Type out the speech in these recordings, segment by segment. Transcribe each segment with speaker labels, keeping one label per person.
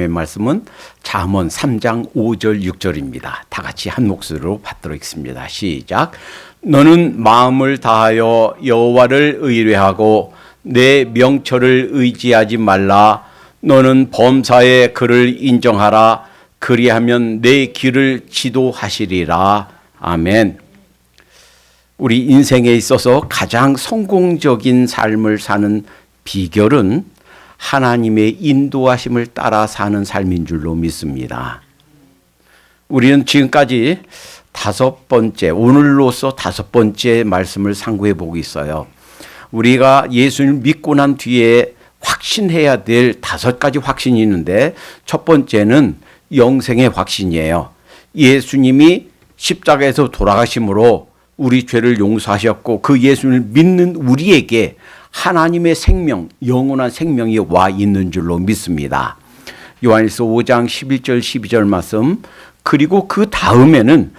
Speaker 1: 하나님의 말씀은 잠언 3장 5절 6절입니다. 다 같이 한 목소리로 받도록 하겠습니다. 시작. 너는 마음을 다하여 여호와를 의뢰하고 내 명철을 의지하지 말라. 너는 범사에 그를 인정하라. 그리하면 내 길을 지도하시리라. 아멘. 우리 인생에 있어서 가장 성공적인 삶을 사는 비결은 하나님의 인도하심을 따라 사는 삶인 줄로 믿습니다. 우리는 지금까지 오늘로서 5번째 말씀을 상고해 보고 있어요. 우리가 예수님을 믿고 난 뒤에 확신해야 될 5가지 확신이 있는데, 첫 번째는 영생의 확신이에요. 예수님이 십자가에서 돌아가심으로 우리 죄를 용서하셨고, 그 예수님을 믿는 우리에게 하나님의 생명, 영원한 생명이 와 있는 줄로 믿습니다. 요한일서 5장 11절 12절 말씀, 그리고 그 다음에는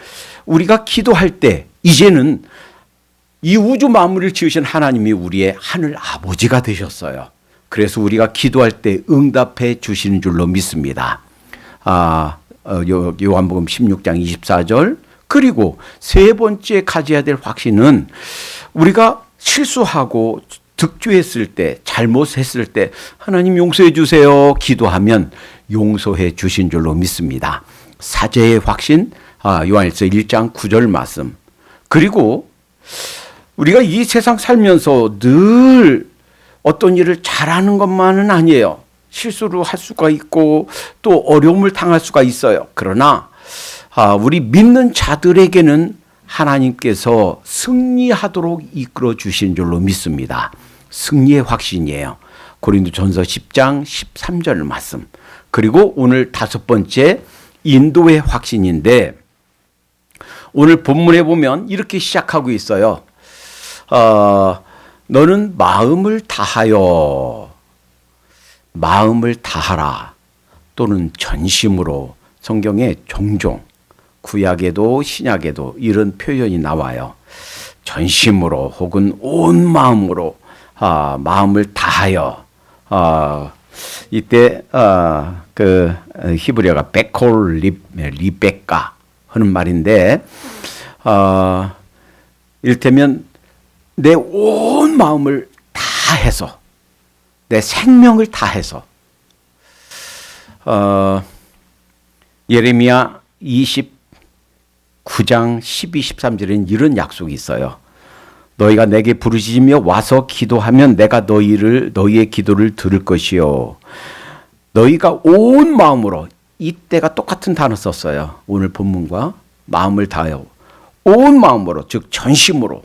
Speaker 1: 우리가 기도할 때 이제는 이 우주 만물을 지으신 하나님이 우리의 하늘 아버지가 되셨어요. 그래서 우리가 기도할 때 응답해 주시는 줄로 믿습니다. 요한복음 16장 24절. 그리고 세 번째 가져야 될 확신은 우리가 실수하고 득죄했을 때, 잘못했을 때 하나님 용서해 주세요 기도하면 용서해 주신 줄로 믿습니다. 사죄의 확신, 요한일서 1장 9절 말씀. 그리고 우리가 이 세상 살면서 늘 어떤 일을 잘하는 것만은 아니에요. 실수를 할 수가 있고 또 어려움을 당할 수가 있어요. 그러나 우리 믿는 자들에게는 하나님께서 승리하도록 이끌어 주신 줄로 믿습니다. 승리의 확신이에요. 고린도전서 10장 13절 말씀. 그리고 오늘 5번째 인도의 확신인데, 오늘 본문에 보면 이렇게 시작하고 있어요. 너는 마음을 다하라 또는 전심으로, 성경에 종종 구약에도 신약에도 이런 표현이 나와요. 전심으로 혹은 온 마음으로 마음을 다하여. 이때 그 히브리어가 베콜 리베카 하는 말인데, 이를테면 내 온 마음을 다해서, 내 생명을 다해서. 예레미야 29장 12, 13절에는 이런 약속이 있어요. 너희가 내게 부르짖으며 와서 기도하면 내가 너희의 기도를 들을 것이요. 너희가 온 마음으로, 이때가 똑같은 단어 썼어요. 오늘 본문과 마음을 다하여 온 마음으로, 즉 전심으로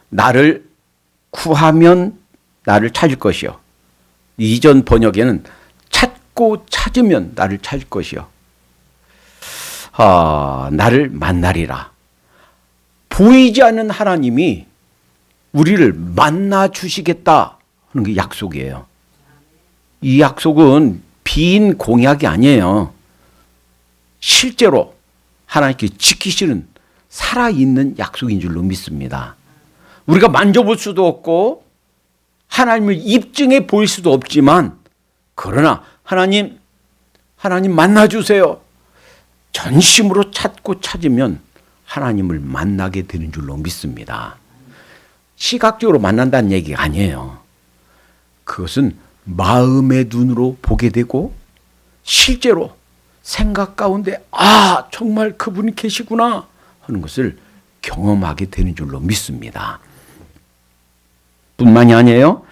Speaker 1: 나를 구하면 나를 찾을 것이요. 이전 번역에는 찾고 찾으면 나를 찾을 것이요. 나를 만나리라. 보이지 않는 하나님이 우리를 만나 주시겠다 하는 게 약속이에요. 이 약속은 빈 공약이 아니에요. 실제로 하나님께 지키시는 살아있는 약속인 줄로 믿습니다. 우리가 만져볼 수도 없고 하나님을 입증해 보일 수도 없지만, 그러나 하나님 만나주세요. 전심으로 찾고 찾으면 하나님을 만나게 되는 줄로 믿습니다. 시각적으로 만난다는 얘기가 아니에요. 그것은 마음의 눈으로 보게 되고 실제로 생각 가운데 정말 그분이 계시구나 하는 것을 경험하게 되는 줄로 믿습니다. 뿐만이 아니에요.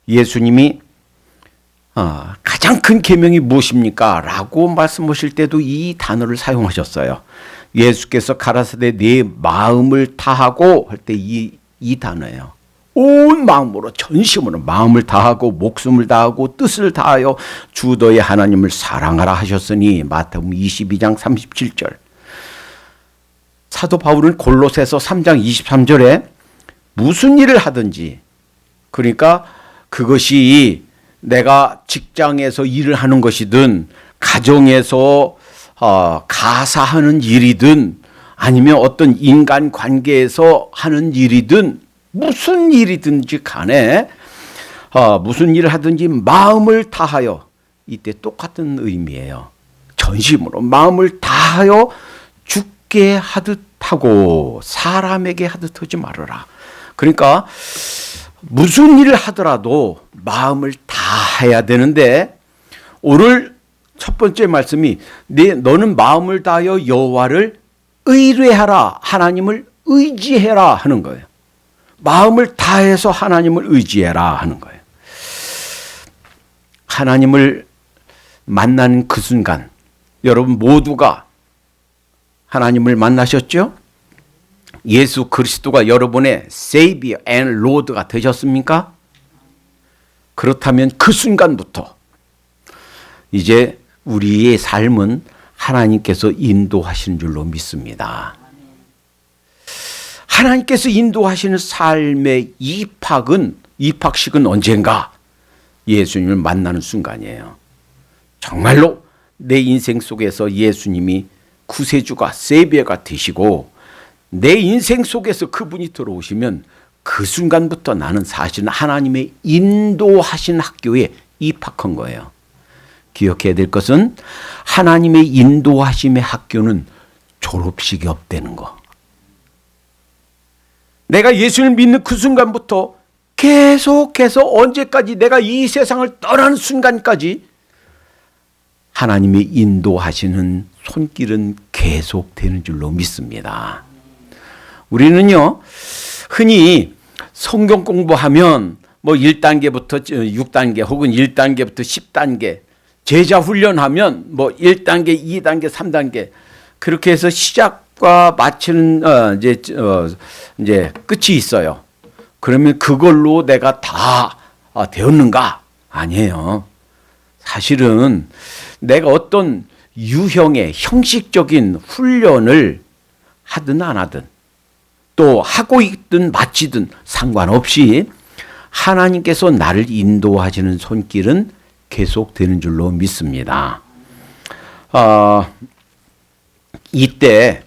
Speaker 1: 예수님이 가장 큰 계명이 무엇입니까? 라고 말씀하실 때도 이 단어를 사용하셨어요. 예수께서 가라사대 내 마음을 다하고 할 때 이 단어예요. 온 마음으로, 전심으로 마음을 다하고 목숨을 다하고 뜻을 다하여 주 너의 하나님을 사랑하라 하셨으니, 마태복음 22장 37절. 사도 바울은 골로새서 3장 23절에 무슨 일을 하든지, 그러니까 그것이 내가 직장에서 일을 하는 것이든 가정에서 가사하는 일이든 아니면 어떤 인간관계에서 하는 일이든 무슨 일이든지 간에 무슨 일을 하든지 마음을 다하여 이때 똑같은 의미예요. 전심으로 마음을 다하여 죽게 하듯 하고 사람에게 하듯 하지 말아라. 그러니까 무슨 일을 하더라도 마음을 다해야 되는데, 오늘 첫 번째 말씀이 너는 마음을 다하여 여호와를 의뢰하라, 하나님을 의지해라 하는 거예요. 마음을 다해서 하나님을 의지해라 하는 거예요. 하나님을 만난 그 순간, 여러분 모두가 하나님을 만나셨죠? 예수 그리스도가 여러분의 Savior and Lord가 되셨습니까? 그렇다면 그 순간부터 이제 우리의 삶은 하나님께서 인도하시는 줄로 믿습니다. 하나님께서 인도하시는 삶의 입학식은 언젠가? 예수님을 만나는 순간이에요. 정말로 내 인생 속에서 예수님이 구세주가 세비어가 되시고 내 인생 속에서 그분이 들어오시면 그 순간부터 나는 사실은 하나님의 인도하신 학교에 입학한 거예요. 기억해야 될 것은 하나님의 인도하심의 학교는 졸업식이 없다는 거. 내가 예수를 믿는 그 순간부터 계속해서 언제까지, 내가 이 세상을 떠나는 순간까지 하나님이 인도하시는 손길은 계속되는 줄로 믿습니다. 우리는요, 흔히 성경 공부하면 뭐 1단계부터 6단계 혹은 1단계부터 10단계, 제자 훈련하면 뭐 1단계, 2단계, 3단계 그렇게 해서 시작과 마치는 이제 끝이 있어요. 그러면 그걸로 내가 다 되었는가? 아니에요. 사실은 내가 어떤 유형의 형식적인 훈련을 하든 안 하든 또 하고 있든 마치든 상관없이 하나님께서 나를 인도하시는 손길은 계속되는 줄로 믿습니다. 이때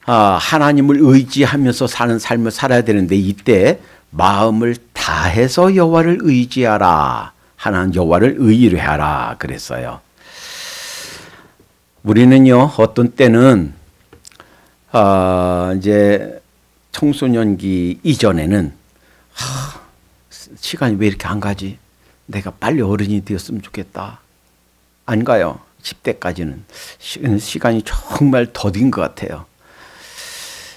Speaker 1: 하나님을 의지하면서 사는 삶을 살아야 되는데, 이때 마음을 다해서 여호와를 의지하라, 하나님 여호와를 의뢰하라 그랬어요. 우리는요, 어떤 때는 이제 청소년기 이전에는 시간이 왜 이렇게 안 가지? 내가 빨리 어른이 되었으면 좋겠다. 안 가요. 10대까지는 시간이 정말 더딘 것 같아요.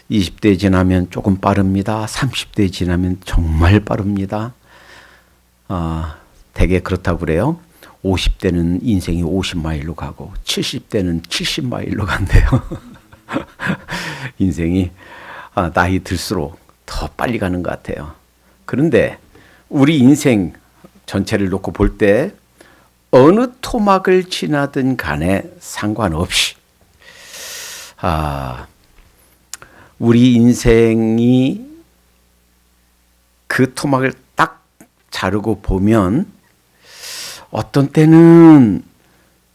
Speaker 1: 20대 지나면 조금 빠릅니다. 30대 지나면 정말 빠릅니다. 대개 그렇다고 그래요. 50대는 인생이 50마일로 가고 70대는 70마일로 간대요. 인생이 나이 들수록 더 빨리 가는 것 같아요. 그런데 우리 인생 전체를 놓고 볼 때 어느 토막을 지나든 간에 상관없이 우리 인생이 그 토막을 딱 자르고 보면 어떤 때는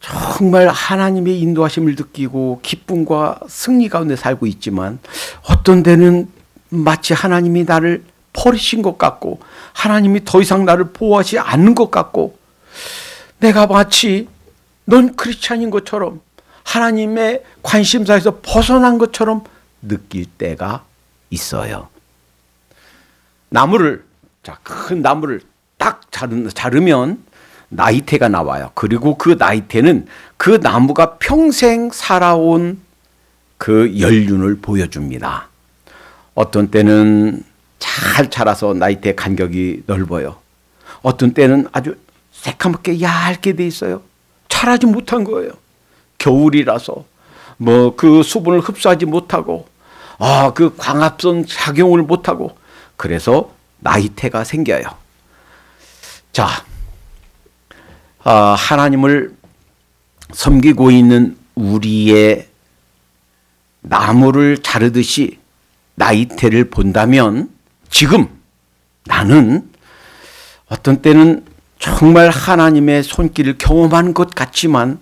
Speaker 1: 정말 하나님의 인도하심을 느끼고 기쁨과 승리 가운데 살고 있지만, 어떤 때는 마치 하나님이 나를 버리신 것 같고 하나님이 더 이상 나를 보호하지 않는 것 같고, 내가 마치 넌 크리스찬인 것처럼 하나님의 관심사에서 벗어난 것처럼 느낄 때가 있어요. 큰 나무를 딱 자르면 나이테가 나와요. 그리고 그 나이테는 그 나무가 평생 살아온 그 연륜을 보여줍니다. 어떤 때는 잘 자라서 나이테 간격이 넓어요. 어떤 때는 아주 새카맣게 얇게 돼 있어요. 자라지 못한 거예요. 겨울이라서 뭐 그 수분을 흡수하지 못하고 그 광합성 작용을 못하고, 그래서 나이테가 생겨요. 자, 하나님을 섬기고 있는 우리의 나무를 자르듯이 나이테를 본다면, 지금 나는 어떤 때는 정말 하나님의 손길을 경험한 것 같지만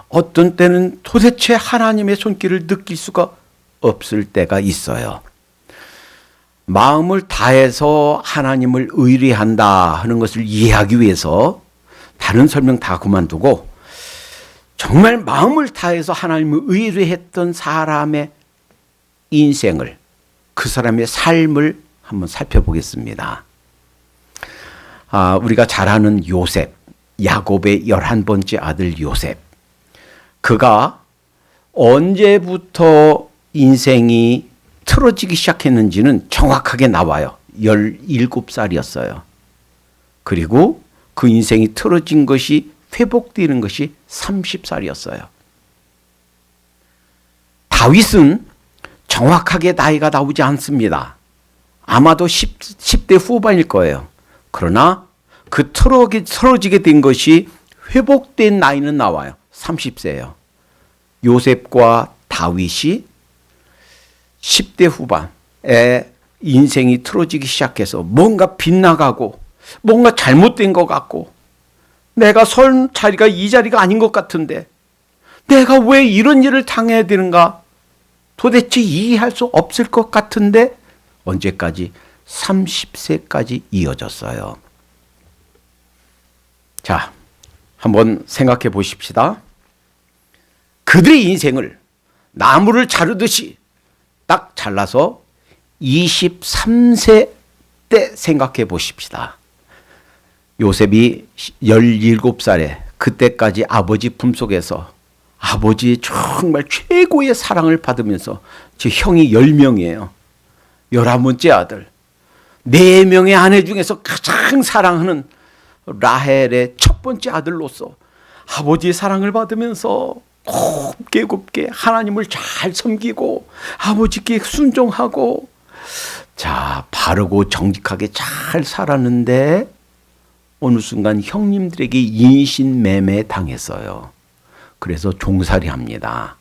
Speaker 1: 어떤 때는 도대체 하나님의 손길을 느낄 수가 없을 때가 있어요. 마음을 다해서 하나님을 의뢰한다 하는 것을 이해하기 위해서 다른 설명 다 그만두고 정말 마음을 다해서 하나님을 의뢰했던 사람의 인생을, 그 사람의 삶을 한번 살펴보겠습니다. 우리가 잘 아는 요셉, 야곱의 11번째 아들 요셉. 그가 언제부터 인생이 틀어지기 시작했는지는 정확하게 나와요. 17살이었어요. 그리고 그 인생이 틀어진 것이, 회복되는 것이 30살이었어요. 다윗은 정확하게 나이가 나오지 않습니다. 아마도 10대 후반일 거예요. 그러나 그 틀어지게 된 것이 회복된 나이는 나와요. 30세예요. 요셉과 다윗이 10대 후반에 인생이 틀어지기 시작해서 뭔가 빗나가고 뭔가 잘못된 것 같고, 내가 선 자리가 이 자리가 아닌 것 같은데 내가 왜 이런 일을 당해야 되는가 도대체 이해할 수 없을 것 같은데, 언제까지? 30세까지 이어졌어요. 자, 한번 생각해 보십시다. 그들의 인생을 나무를 자르듯이 딱 잘라서 23세 때 생각해 보십시다. 요셉이 17살에 그때까지 아버지 품속에서 아버지의 정말 최고의 사랑을 받으면서, 제 형이 10명이에요. 11번째 아들. 4명의 아내 중에서 가장 사랑하는 라헬의 첫 번째 아들로서 아버지의 사랑을 받으면서 곱게 하나님을 잘 섬기고 아버지께 순종하고, 자, 바르고 정직하게 잘 살았는데 어느 순간 형님들에게 인신매매 당했어요. 그래서 종살이 합니다.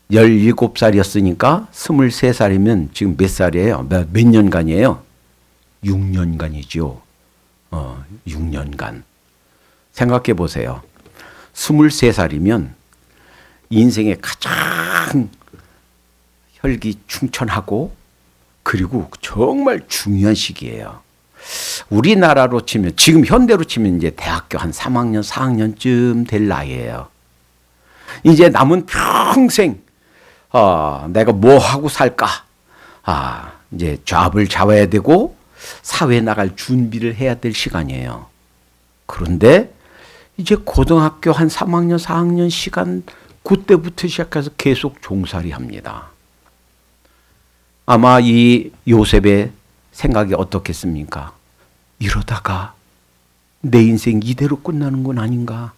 Speaker 1: 17살이었으니까 23살이면 지금 몇 살이에요? 몇 년간이에요? 6년간이죠. 6년간. 생각해 보세요. 23살이면 인생의 가장 혈기충천하고 그리고 정말 중요한 시기예요. 우리나라로 치면, 지금 현대로 치면 이제 대학교 한 3학년, 4학년쯤 될 나이예요. 이제 남은 평생 내가 뭐 하고 살까? 이제 잡을 잡아야 되고 사회에 나갈 준비를 해야 될 시간이에요. 그런데 이제 고등학교 한 3학년, 4학년 시간, 그때부터 시작해서 계속 종살이 합니다. 아마 이 요셉의 생각이 어떻겠습니까? 이러다가 내 인생 이대로 끝나는 건 아닌가?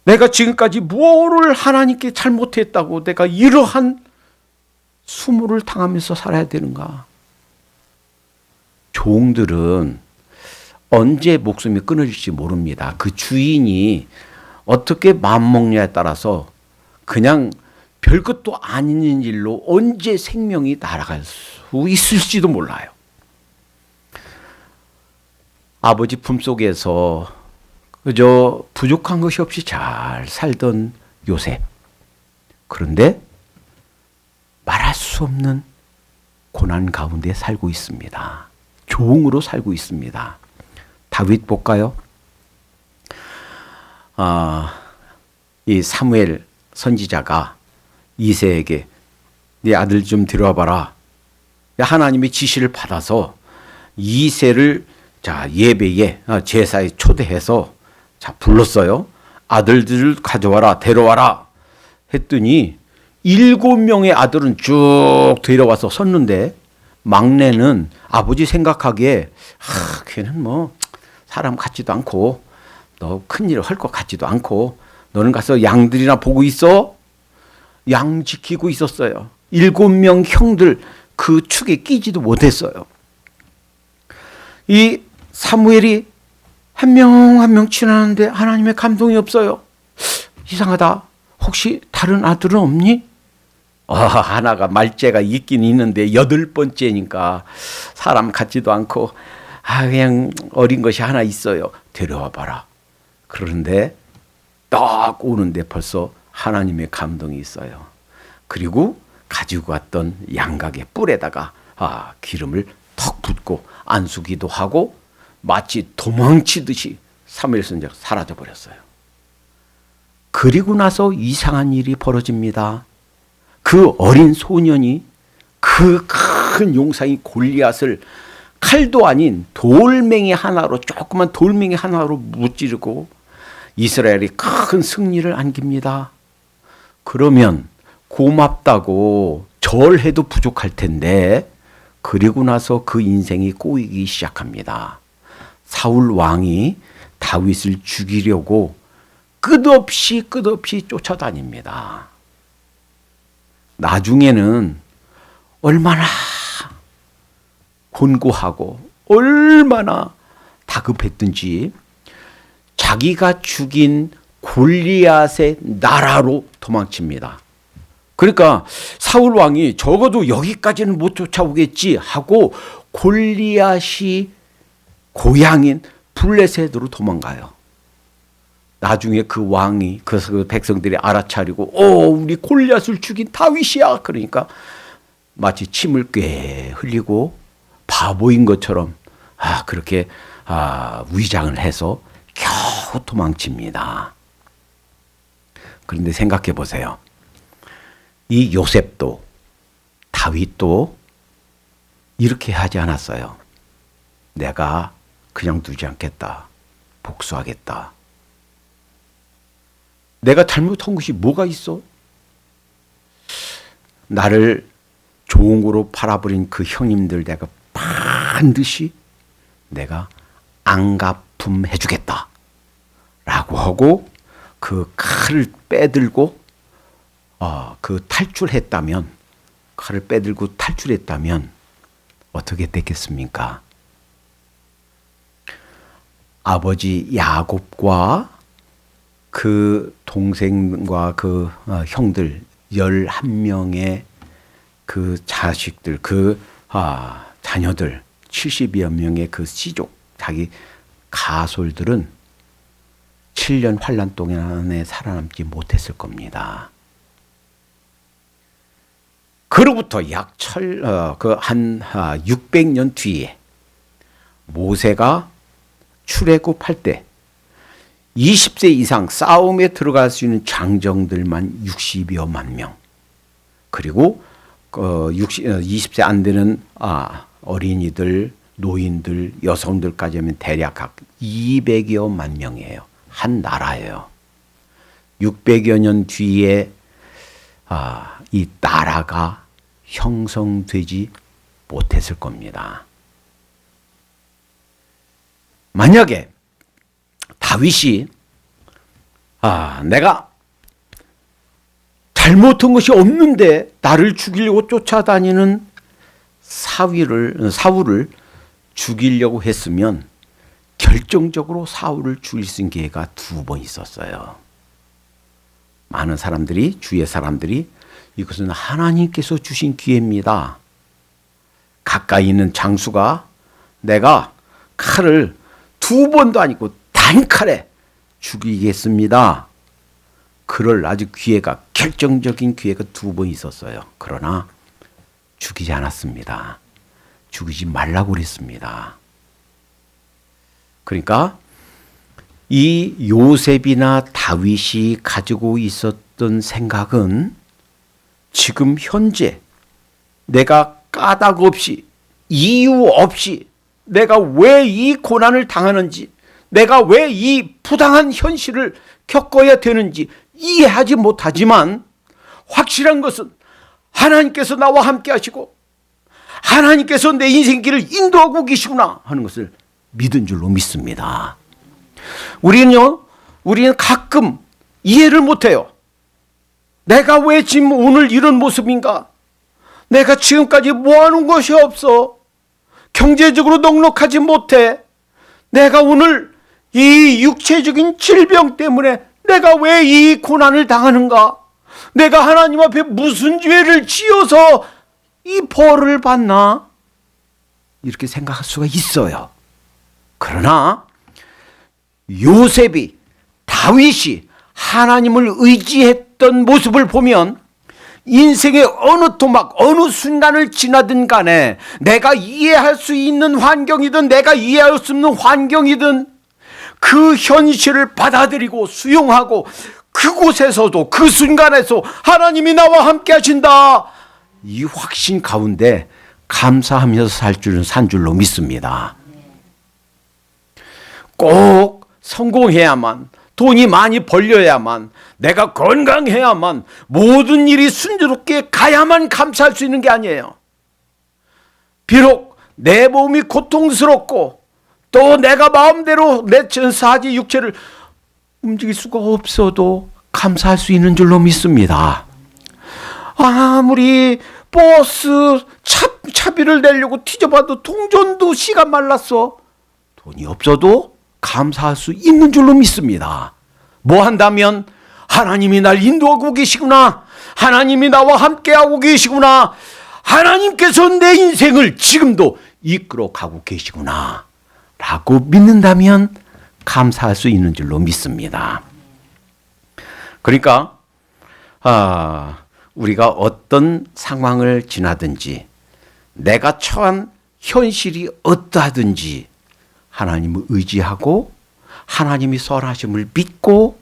Speaker 1: 내가 지금까지 뭐를 하나님께 잘못했다고 내가 이러한 수모를 당하면서 살아야 되는가? 종들은 언제 목숨이 끊어질지 모릅니다. 그 주인이 어떻게 마음먹냐에 따라서 그냥 별것도 아닌 일로 언제 생명이 날아갈 수 있을지도 몰라요. 아버지 품속에서 그저 부족한 것이 없이 잘 살던 요셉. 그런데 말할 수 없는 고난 가운데 살고 있습니다. 종으로 살고 있습니다. 다윗 볼까요? 이 사무엘 선지자가 이새에게 네 아들 좀 데려와봐라. 하나님의 지시를 받아서 이새를 자 예배에 제사에 초대해서 자 불렀어요. 아들들을 가져와라, 데려와라 했더니 7명의 아들은 쭉 데려와서 섰는데, 막내는 아버지 생각하기에 걔는 뭐 사람 같지도 않고 너 큰일을 할 것 같지도 않고 너는 가서 양들이나 보고 있어. 양 지키고 있었어요. 7명 형들 그 축에 끼지도 못했어요. 이 사무엘이 한 명 한 명 지나는데 하나님의 감동이 없어요. 이상하다. 혹시 다른 아들은 없니? 하나가 말째가 있긴 있는데 8번째니까 사람 같지도 않고 그냥 어린 것이 하나 있어요. 데려와 봐라. 그런데 딱 오는데 벌써 하나님의 감동이 있어요. 그리고 가지고 갔던 양각의 뿔에다가 기름을 턱 붓고 안수기도 하고 마치 도망치듯이 사무엘 선지자가 사라져 버렸어요. 그리고 나서 이상한 일이 벌어집니다. 그 어린 소년이 그 큰 용사인 골리앗을 칼도 아닌 돌멩이 하나로, 조그만 돌멩이 하나로 무찌르고 이스라엘이 큰 승리를 안깁니다. 그러면 고맙다고 절해도 부족할 텐데, 그리고 나서 그 인생이 꼬이기 시작합니다. 사울 왕이 다윗을 죽이려고 끝없이 쫓아다닙니다. 나중에는 얼마나 곤고하고 얼마나 다급했든지 자기가 죽인 골리앗의 나라로 도망칩니다. 그러니까 사울 왕이 적어도 여기까지는 못 쫓아오겠지 하고 골리앗이 고향인 블레셋으로 도망가요. 나중에 그 왕이, 그 백성들이 알아차리고 우리 골리앗을 죽인 다윗이야. 그러니까 마치 침을 꽤 흘리고 바보인 것처럼 그렇게 위장을 해서 겨우 도망칩니다. 그런데 생각해 보세요. 이 요셉도 다윗도 이렇게 하지 않았어요. 내가 그냥 두지 않겠다. 복수하겠다. 내가 잘못한 것이 뭐가 있어? 나를 종으로 팔아버린 그 형님들 내가 반드시 내가 안갚음 해주겠다 라고 하고 그 칼을 빼들고 칼을 빼들고 탈출했다면 어떻게 됐겠습니까? 아버지 야곱과 그 동생과 그 형들 11명의 그 자식들, 자녀들 70여 명의 그 씨족, 자기 가솔들은 7년 환란 동안에 살아남지 못했을 겁니다. 그로부터 약 600년 뒤에 모세가 출애굽할 때 20세 이상 싸움에 들어갈 수 있는 장정들만 60여만 명, 그리고 20세 안 되는 어린이들, 노인들, 여성들까지 하면 대략 각 200여만 명이에요. 한 나라예요. 600여 년 뒤에 이 나라가 형성되지 못했을 겁니다. 만약에 다윗이 내가 잘못한 것이 없는데 나를 죽이려고 쫓아다니는 사울을 죽이려고 했으면 결정적으로 사울을 죽일 수 있는 기회가 2번 있었어요. 많은 사람들이, 주위의 사람들이 이것은 하나님께서 주신 기회입니다. 가까이 있는 장수가 내가 칼을 2번도 아니고 단칼에 죽이겠습니다. 그럴 아주 결정적인 기회가 2번 있었어요. 그러나 죽이지 않았습니다. 죽이지 말라고 그랬습니다. 그러니까 이 요셉이나 다윗이 가지고 있었던 생각은 지금 현재 내가 까닭 없이, 이유 없이 내가 왜 이 고난을 당하는지, 내가 왜 이 부당한 현실을 겪어야 되는지 이해하지 못하지만 확실한 것은 하나님께서 나와 함께 하시고 하나님께서 내 인생길을 인도하고 계시구나 하는 것을 믿은 줄로 믿습니다. 우리는 가끔 이해를 못해요. 내가 왜 지금 오늘 이런 모습인가? 내가 지금까지 모아놓은 것이 없어. 경제적으로 넉넉하지 못해. 내가 오늘 이 육체적인 질병 때문에 내가 왜 이 고난을 당하는가? 내가 하나님 앞에 무슨 죄를 지어서 이 벌을 받나? 이렇게 생각할 수가 있어요. 그러나 요셉이, 다윗이 하나님을 의지했던 모습을 보면 인생의 어느 토막, 어느 순간을 지나든 간에 내가 이해할 수 있는 환경이든 내가 이해할 수 없는 환경이든 그 현실을 받아들이고 수용하고 그곳에서도 그 순간에서 하나님이 나와 함께 하신다. 이 확신 가운데 감사하면서 산 줄로 믿습니다. 꼭 성공해야만, 돈이 많이 벌려야만, 내가 건강해야만, 모든 일이 순조롭게 가야만 감사할 수 있는 게 아니에요. 비록 내 몸이 고통스럽고 또 내가 마음대로 내 전사지 육체를 움직일 수가 없어도 감사할 수 있는 줄로 믿습니다. 아무리 버스 차비를 내려고 뒤져봐도 동전도 씨가 말랐어. 돈이 없어도 감사할 수 있는 줄로 믿습니다. 뭐 한다면 하나님이 날 인도하고 계시구나, 하나님이 나와 함께하고 계시구나, 하나님께서 내 인생을 지금도 이끌어 가고 계시구나 라고 믿는다면 감사할 수 있는 줄로 믿습니다. 그러니까 우리가 어떤 상황을 지나든지, 내가 처한 현실이 어떠하든지 하나님을 의지하고 하나님이 선하심을 믿고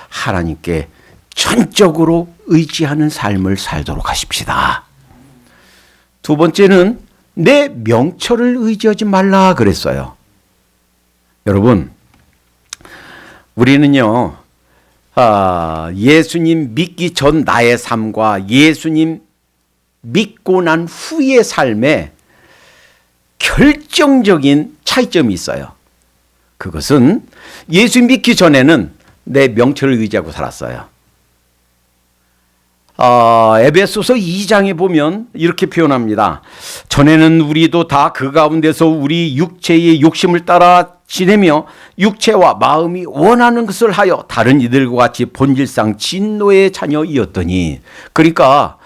Speaker 1: 하나님께 전적으로 의지하는 삶을 살도록 하십시다. 두 번째는 내 명철을 의지하지 말라 그랬어요. 여러분, 우리는요, 예수님 믿기 전 나의 삶과 예수님 믿고 난 후의 삶에 결정적인 차이점이 있어요. 그것은 예수 믿기 전에는 내 명철을 의지하고 살았어요. 에베소서 2장에 보면 이렇게 표현합니다. 전에는 우리도 다 그 가운데서 우리 육체의 욕심을 따라 지내며 육체와 마음이 원하는 것을 하여 다른 이들과 같이 본질상 진노의 자녀이었더니, 그러니까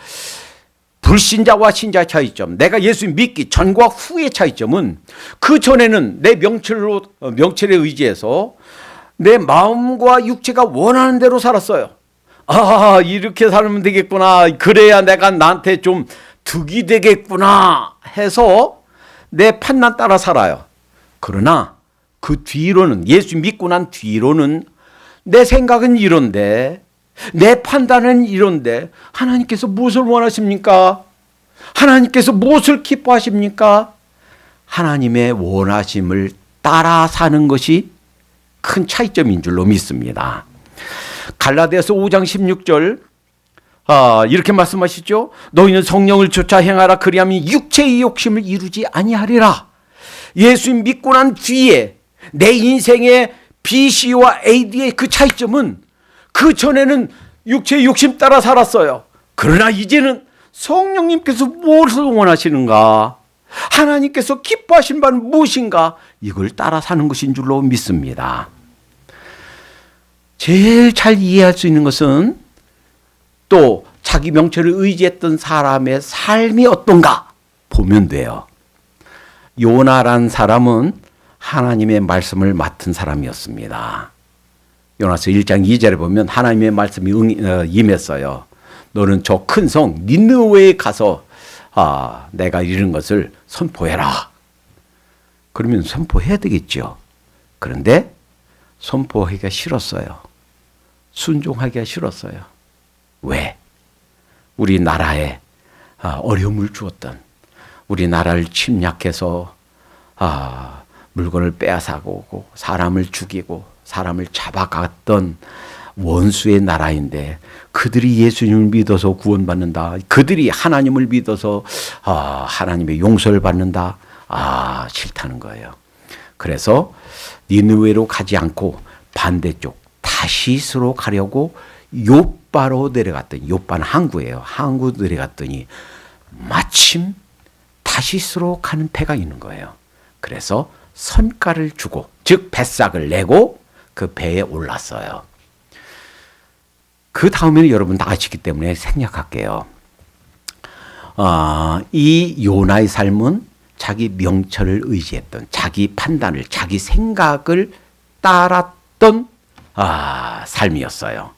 Speaker 1: 불신자와 신자의 차이점, 내가 예수 믿기 전과 후의 차이점은, 그 전에는 내 명철에 의지해서 내 마음과 육체가 원하는 대로 살았어요. 이렇게 살면 되겠구나, 그래야 내가 나한테 좀 득이 되겠구나 해서 내 판단 따라 살아요. 그러나 그 뒤로는, 예수 믿고 난 뒤로는 내 생각은 이런데, 내 판단은 이런데 하나님께서 무엇을 원하십니까? 하나님께서 무엇을 기뻐하십니까? 하나님의 원하심을 따라 사는 것이 큰 차이점인 줄로 믿습니다. 갈라디아서 5장 16절 이렇게 말씀하시죠. 너희는 성령을 쫓아 행하라, 그리하면 육체의 욕심을 이루지 아니하리라. 예수 믿고 난 뒤에 내 인생의 BC와 AD의 그 차이점은, 그 전에는 육체의 욕심 따라 살았어요. 그러나 이제는 성령님께서 무엇을 원하시는가, 하나님께서 기뻐하신 바는 무엇인가, 이걸 따라 사는 것인 줄로 믿습니다. 제일 잘 이해할 수 있는 것은 또 자기 명철을 의지했던 사람의 삶이 어떤가 보면 돼요. 요나란 사람은 하나님의 말씀을 맡은 사람이었습니다. 요나서 1장 2절에 보면 하나님의 말씀이 임했어요. 너는 저 큰 성 니느웨에 가서 내가 이런 것을 선포해라. 그러면 선포해야 되겠죠. 그런데 선포하기가 싫었어요. 순종하기가 싫었어요. 왜? 우리나라에 어려움을 주었던, 우리나라를 침략해서 물건을 빼앗아오고 사람을 죽이고 사람을 잡아갔던 원수의 나라인데, 그들이 예수님을 믿어서 구원받는다, 그들이 하나님을 믿어서 하나님의 용서를 받는다, 싫다는 거예요. 그래서 니느웨로 가지 않고 반대쪽 다시스로 가려고 요바로 내려갔더니, 요바는 항구예요. 항구 내려갔더니 마침 다시스로 가는 배가 있는 거예요. 그래서 선가를 주고, 즉 뱃삭을 내고 그 배에 올랐어요. 그 다음에는 여러분 다 아시기 때문에 생략할게요. 이 요나의 삶은 자기 명철을 의지했던, 자기 판단을, 자기 생각을 따랐던 삶이었어요.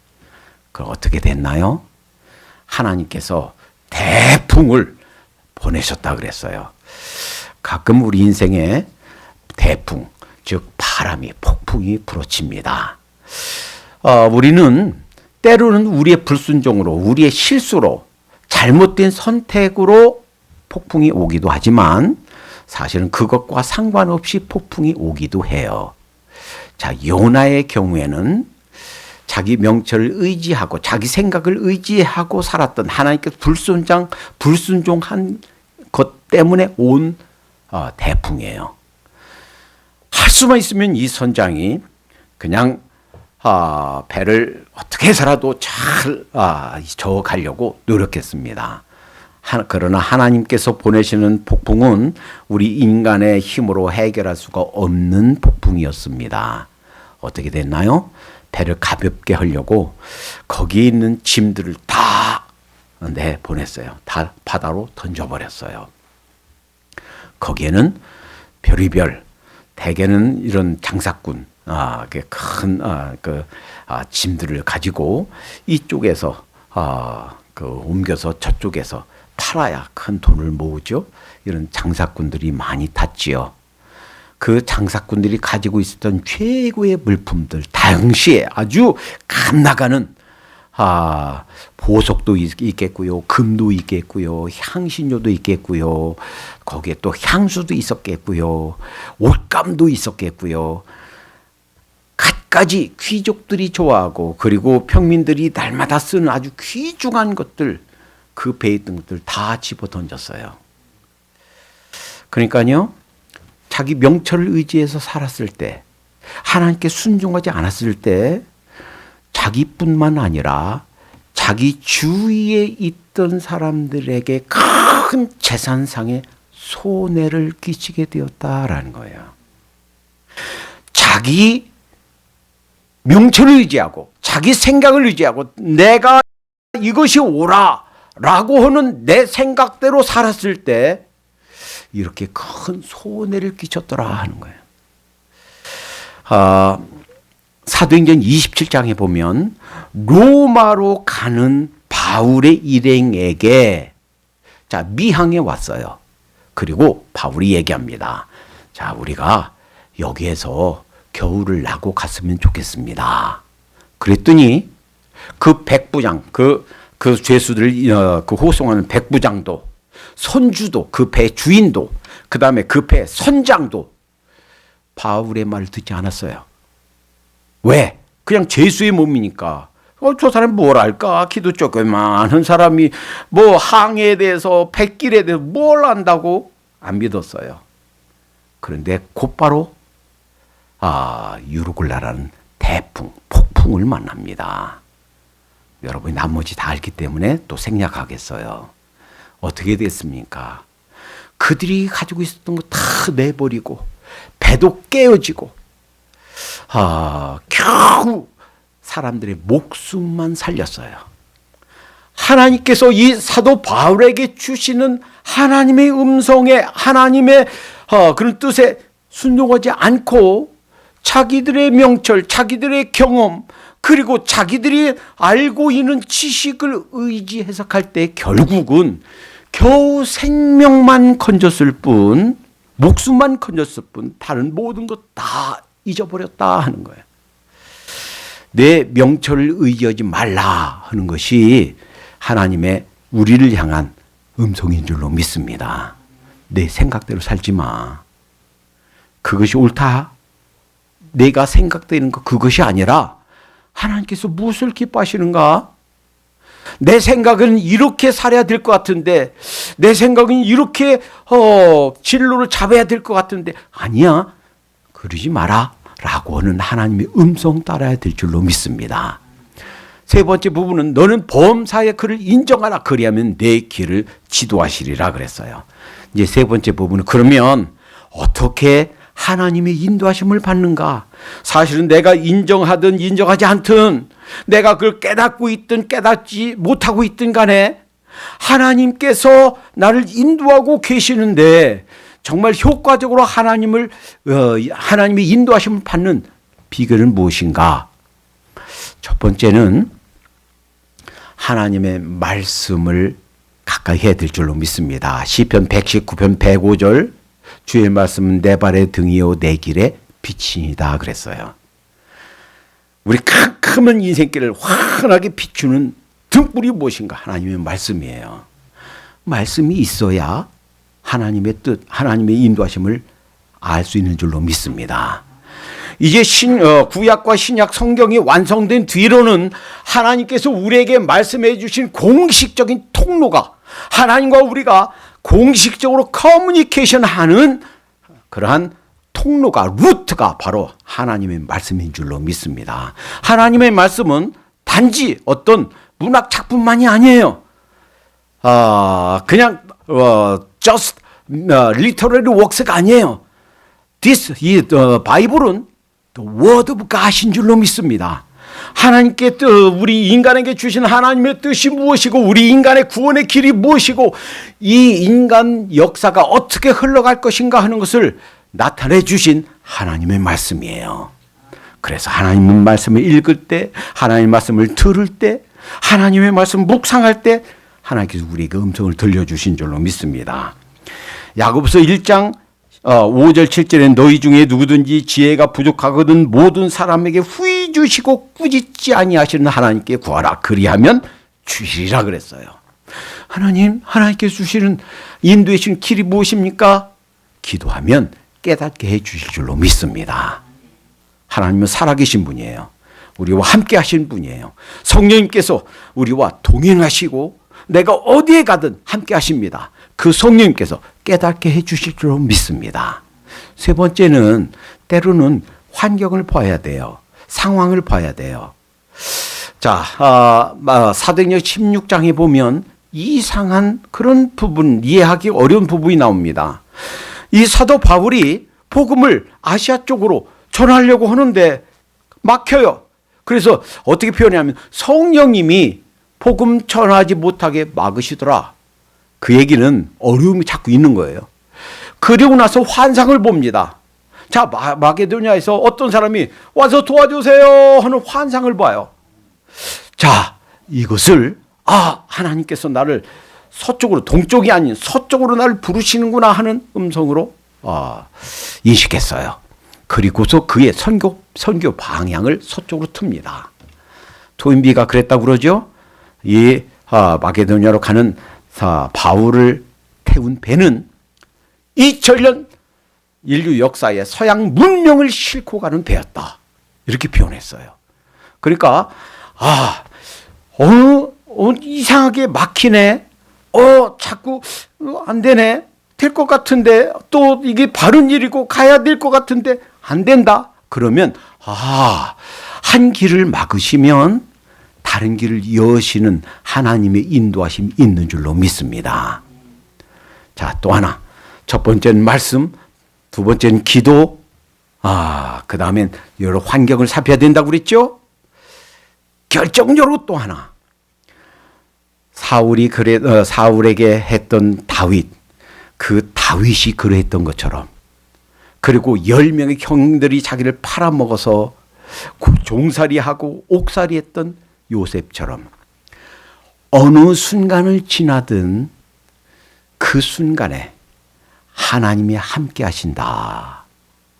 Speaker 1: 그럼 어떻게 됐나요? 하나님께서 대풍을 보내셨다 그랬어요. 가끔 우리 인생에 대풍, 즉 바람이, 폭풍이 불어칩니다. 우리는 때로는 우리의 불순종으로, 우리의 실수로, 잘못된 선택으로 폭풍이 오기도 하지만 사실은 그것과 상관없이 폭풍이 오기도 해요. 자, 요나의 경우에는 자기 명철을 의지하고 자기 생각을 의지하고 살았던 하나님께 불순종한 것 때문에 온 대풍이에요. 할 수만 있으면 이 선장이 그냥 배를 어떻게 해서라도 잘 저어가려고 노력했습니다. 그러나 하나님께서 보내시는 폭풍은 우리 인간의 힘으로 해결할 수가 없는 폭풍이었습니다. 어떻게 됐나요? 배를 가볍게 하려고 거기에 있는 짐들을 다 보냈어요. 다 바다로 던져버렸어요. 거기에는 별의별, 대개는 이런 장사꾼, 큰 짐들을 가지고 이쪽에서 옮겨서 저쪽에서 팔아야 큰 돈을 모으죠. 이런 장사꾼들이 많이 탔지요. 그 장사꾼들이 가지고 있었던 최고의 물품들, 당시에 아주 값나가는 보석도 있겠고요, 금도 있겠고요, 향신료도 있겠고요, 거기에 또 향수도 있었겠고요, 옷감도 있었겠고요. 갖가지 귀족들이 좋아하고 그리고 평민들이 날마다 쓰는 아주 귀중한 것들, 그 배에 있던 것들 다 집어 던졌어요. 그러니까요, 자기 명철을 의지해서 살았을 때, 하나님께 순종하지 않았을 때 자기뿐만 아니라 자기 주위에 있던 사람들에게 큰 재산상의 손해를 끼치게 되었다라는 거예요. 자기 명철을 의지하고 자기 생각을 의지하고 내가 이것이 옳아라고 하는 내 생각대로 살았을 때 이렇게 큰 손해를 끼쳤더라 하는 거예요. 사도행전 27장에 보면 로마로 가는 바울의 일행에게 미항에 왔어요. 그리고 바울이 얘기합니다. 자, 우리가 여기에서 겨울을 나고 갔으면 좋겠습니다. 그랬더니 그 백부장, 그 죄수들 호송하는 백부장도, 선주도, 그 배 주인도, 그 다음에 그 배 선장도 바울의 말을 듣지 않았어요. 왜? 그냥 죄수의 몸이니까. 저 사람이 뭘 알까? 키도 조그만한 사람이 뭐 항해에 대해서, 백길에 대해서 뭘 안다고? 안 믿었어요. 그런데 곧바로 유르굴라라는 대풍, 폭풍을 만납니다. 여러분이 나머지 다 알기 때문에 또 생략하겠어요. 어떻게 됐습니까? 그들이 가지고 있었던 거 다 내버리고 배도 깨어지고 겨우 사람들의 목숨만 살렸어요. 하나님께서 이 사도 바울에게 주시는 하나님의 음성에, 하나님의 그런 뜻에 순종하지 않고 자기들의 명철, 자기들의 경험, 그리고 자기들이 알고 있는 지식을 의지해서 갈 때 결국은 겨우 생명만 건졌을 뿐, 목숨만 건졌을 뿐, 다른 모든 것 다 잊어버렸다 하는 거예요. 내 명철을 의지하지 말라 하는 것이 하나님의 우리를 향한 음성인 줄로 믿습니다. 내 생각대로 살지 마. 그것이 옳다. 내가 생각되는 것, 그것이 아니라 하나님께서 무엇을 기뻐하시는가? 내 생각은 이렇게 살아야 될 것 같은데, 내 생각은 이렇게 진로를 잡아야 될 것 같은데, 아니야, 그러지 마라 라고 하는 하나님의 음성 따라야 될 줄로 믿습니다. 세 번째 부분은 너는 범사의 그를 인정하라, 그리하면 내 길을 지도하시리라 그랬어요. 이제 세 번째 부분은 그러면 어떻게 하나님의 인도하심을 받는가? 사실은 내가 인정하든 인정하지 않든, 내가 그걸 깨닫고 있든 깨닫지 못하고 있든 간에 하나님께서 나를 인도하고 계시는데 정말 효과적으로 하나님의 인도하심을 받는 비결은 무엇인가? 첫 번째는 하나님의 말씀을 가까이 해야 될 줄로 믿습니다. 시편 119편 105절, 주의 말씀은 내 발의 등이요 내 길의 빛이다 그랬어요. 우리 캄캄한 인생길을 환하게 비추는 등불이 무엇인가? 하나님의 말씀이에요. 말씀이 있어야 하나님의 뜻, 하나님의 인도하심을 알 수 있는 줄로 믿습니다. 이제 구약과 신약 성경이 완성된 뒤로는 하나님께서 우리에게 말씀해 주신 공식적인 통로가, 하나님과 우리가 공식적으로 커뮤니케이션하는 그러한 통로가, 루트가 바로 하나님의 말씀인 줄로 믿습니다. 하나님의 말씀은 단지 어떤 문학 작품만이 아니에요. 그냥 just literary works가 아니에요. 바이블은 word of God인 줄로 믿습니다. 하나님께 우리 인간에게 주신 하나님의 뜻이 무엇이고 우리 인간의 구원의 길이 무엇이고 이 인간 역사가 어떻게 흘러갈 것인가 하는 것을 나타내 주신 하나님의 말씀이에요. 그래서 하나님의 말씀을 읽을 때, 하나님의 말씀을 들을 때, 하나님의 말씀을 묵상할 때 하나님께서 우리에게 음성을 들려주신 줄로 믿습니다. 야고보서 1장 5절 7절에 너희 중에 누구든지 지혜가 부족하거든 모든 사람에게 후히 주시고 꾸짖지 아니하시는 하나님께 구하라 그리하면 주시리라 그랬어요. 하나님께서 주시는 인도해 주시는 길이 무엇입니까? 기도하면 깨닫게 해 주실 줄로 믿습니다. 하나님은 살아계신 분이에요. 우리와 함께 하신 분이에요. 성령님께서 우리와 동행하시고 내가 어디에 가든 함께 하십니다. 그 성령님께서 깨닫게 해 주실 줄로 믿습니다. 세 번째는 때로는 환경을 봐야 돼요. 상황을 봐야 돼요. 자, 사도행전 16장에 보면 이상한 그런 부분, 이해하기 어려운 부분이 나옵니다. 이 사도 바울이 복음을 아시아 쪽으로 전하려고 하는데 막혀요. 그래서 어떻게 표현하냐면 성령님이 복음 전하지 못하게 막으시더라. 그 얘기는 어려움이 자꾸 있는 거예요. 그리고 나서 환상을 봅니다. 자, 마게도냐에서 어떤 사람이 와서 도와주세요 하는 환상을 봐요. 자, 이것을 하나님께서 나를 서쪽으로, 동쪽이 아닌 서쪽으로 나를 부르시는구나 하는 음성으로 인식했어요. 그리고서 그의 선교 방향을 서쪽으로 틉니다. 토인비가 그랬다고 그러죠. 이 마게도냐로 가는 바울을 태운 배는 2000년 인류 역사의 서양 문명을 싣고 가는 배였다. 이렇게 표현했어요. 그러니까 이상하게 막히네. 자꾸 안 되네. 될 것 같은데 또 이게 바른 일이고 가야 될 것 같은데 안 된다. 그러면 한 길을 막으시면 다른 길을 여시는 하나님의 인도하심이 있는 줄로 믿습니다. 자, 또 하나. 첫 번째는 말씀, 두 번째는 기도, 그 다음엔 여러 환경을 살펴야 된다고 그랬죠? 결정적으로 또 하나. 사울에게 했던 다윗, 그 다윗이 그랬던 것처럼, 그리고 10명의 형들이 자기를 팔아먹어서 종살이하고 옥살이 했던 요셉처럼 어느 순간을 지나든 그 순간에 하나님이 함께 하신다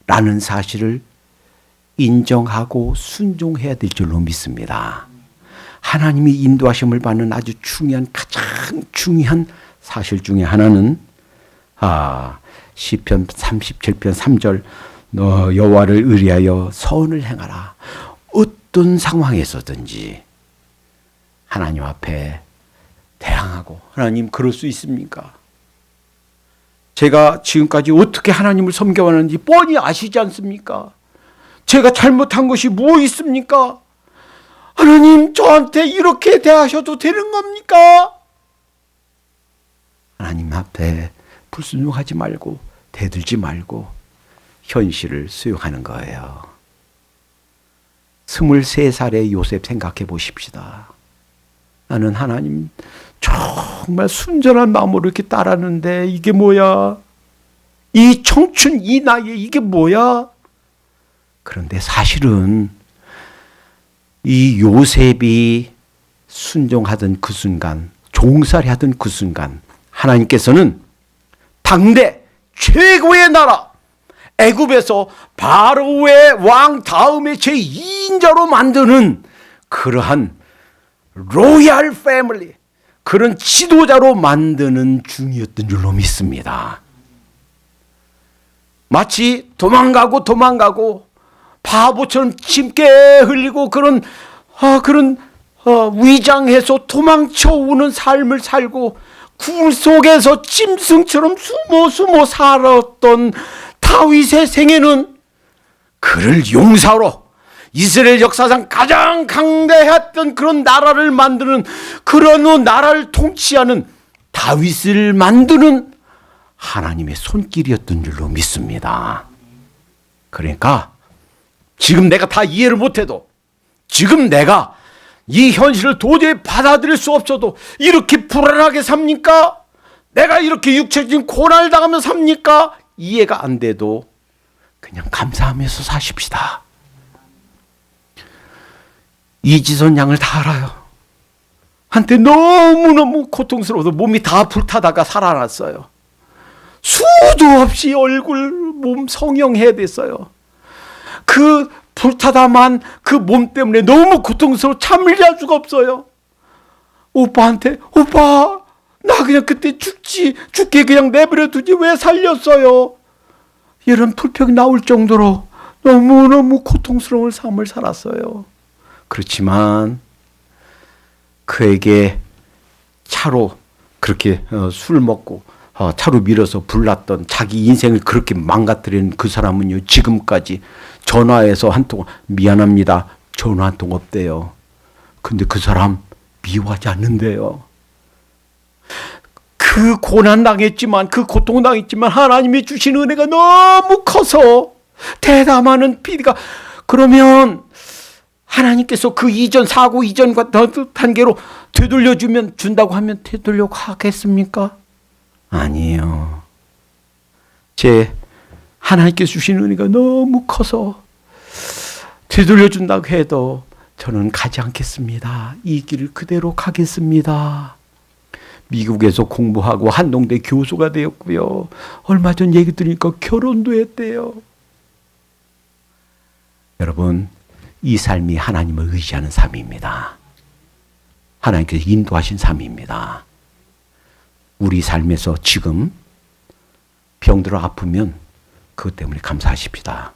Speaker 1: 라는 사실을 인정하고 순종해야 될 줄로 믿습니다. 하나님이 인도하심을 받는 아주 가장 중요한 사실 중에 하나는 시편 37편 3절 너 여호와를 의리하여 선을 행하라. 어떤 상황에서든지 하나님 앞에 대항하고 하나님 그럴 수 있습니까? 제가 지금까지 어떻게 하나님을 섬겨왔는지 뻔히 아시지 않습니까? 제가 잘못한 것이 뭐 있습니까? 하나님 저한테 이렇게 대하셔도 되는 겁니까? 하나님 앞에 불순종하지 말고 대들지 말고 현실을 수용하는 거예요. 23살의 요셉 생각해 보십시다. 나는 하나님 정말 순전한 마음으로 이렇게 따랐는데 이게 뭐야? 이 청춘 이 나이에 이게 뭐야? 그런데 사실은 이 요셉이 순종하던 그 순간, 종살이 하던 그 순간 하나님께서는 당대 최고의 나라 애굽에서 바로의 왕 다음에 제2인자로 만드는 그러한 로얄 패밀리, 그런 지도자로 만드는 중이었던 줄로 믿습니다. 마치 도망가고 바보처럼 침게 흘리고 그런 위장해서 도망쳐오는 삶을 살고 굴 속에서 짐승처럼 숨어 살았던 다윗의 생애는 그를 용사로 이스라엘 역사상 가장 강대했던 그런 나라를 만드는, 그런 나라를 통치하는 다윗을 만드는 하나님의 손길이었던 줄로 믿습니다. 그러니까 지금 내가 다 이해를 못해도, 지금 내가 이 현실을 도저히 받아들일 수 없어도 이렇게 불안하게 삽니까? 내가 이렇게 육체적인 고난을 당하며 삽니까? 이해가 안 돼도 그냥 감사하면서 사십시다. 이지선 양을 다 알아요. 한때 너무너무 고통스러워서 몸이 다 불타다가 살아났어요. 수도 없이 얼굴, 몸 성형해야 됐어요. 그 불타다만 그 몸 때문에 너무 고통스러워 잠을 잘 수가 없어요. 오빠한테, 오빠 나 그냥 그때 죽게 그냥 내버려 두지 왜 살렸어요? 이런 불평이 나올 정도로 너무너무 고통스러운 삶을 살았어요. 그렇지만 그에게 차로 그렇게 술 먹고 차로 밀어서 불났던, 자기 인생을 그렇게 망가뜨린 그 사람은요, 지금까지 전화해서 한 통 미안합니다, 전화 한 통 없대요. 근데 그 사람 미워하지 않는데요. 그 고난 당했지만, 그 고통 당했지만 하나님이 주신 은혜가 너무 커서 대담하는 PD가, 그러면 하나님께서 그 이전 사고 이전과 더 단계로 되돌려주면, 준다고 하면 되돌려 가겠습니까? 아니에요. 하나님께서 주신 은혜가 너무 커서 되돌려준다고 해도 저는 가지 않겠습니다. 이 길을 그대로 가겠습니다. 미국에서 공부하고 한동대 교수가 되었고요. 얼마 전 얘기 들으니까 결혼도 했대요. 여러분, 이 삶이 하나님을 의지하는 삶입니다. 하나님께서 인도하신 삶입니다. 우리 삶에서 지금 병들어 아프면 그것 때문에 감사하십시다.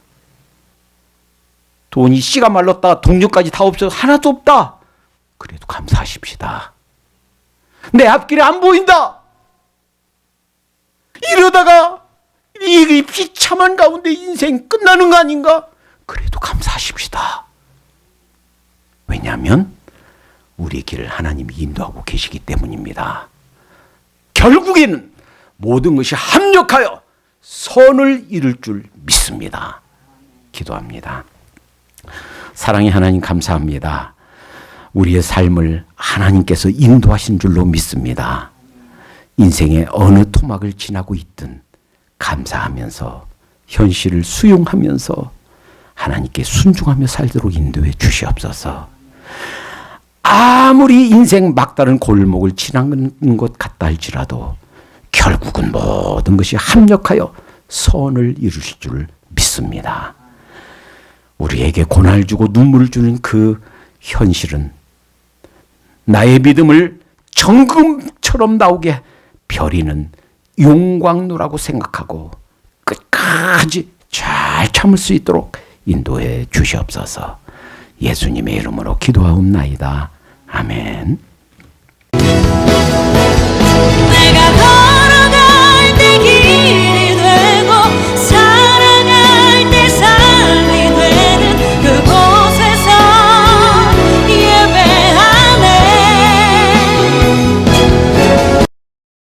Speaker 1: 돈이 씨가 말랐다, 동료까지 다 없어, 하나도 없다, 그래도 감사하십시다. 내 앞길이 안 보인다, 이러다가 이 비참한 가운데 인생 끝나는 거 아닌가, 그래도 감사하십시다. 왜냐하면 우리의 길을 하나님이 인도하고 계시기 때문입니다. 결국에는 모든 것이 합력하여 선을 이룰 줄 믿습니다. 기도합니다. 사랑의 하나님, 감사합니다. 우리의 삶을 하나님께서 인도하신 줄로 믿습니다. 인생의 어느 토막을 지나고 있든 감사하면서 현실을 수용하면서 하나님께 순종하며 살도록 인도해 주시옵소서. 아무리 인생 막다른 골목을 지나는 것 같다 할지라도 결국은 모든 것이 합력하여 선을 이루실 줄 믿습니다. 우리에게 고난을 주고 눈물을 주는 그 현실은 나의 믿음을 정금처럼 나오게 벼리는 용광로라고 생각하고 끝까지 잘 참을 수 있도록 인도해 주시옵소서. 예수님의 이름으로 기도하옵나이다. 아멘.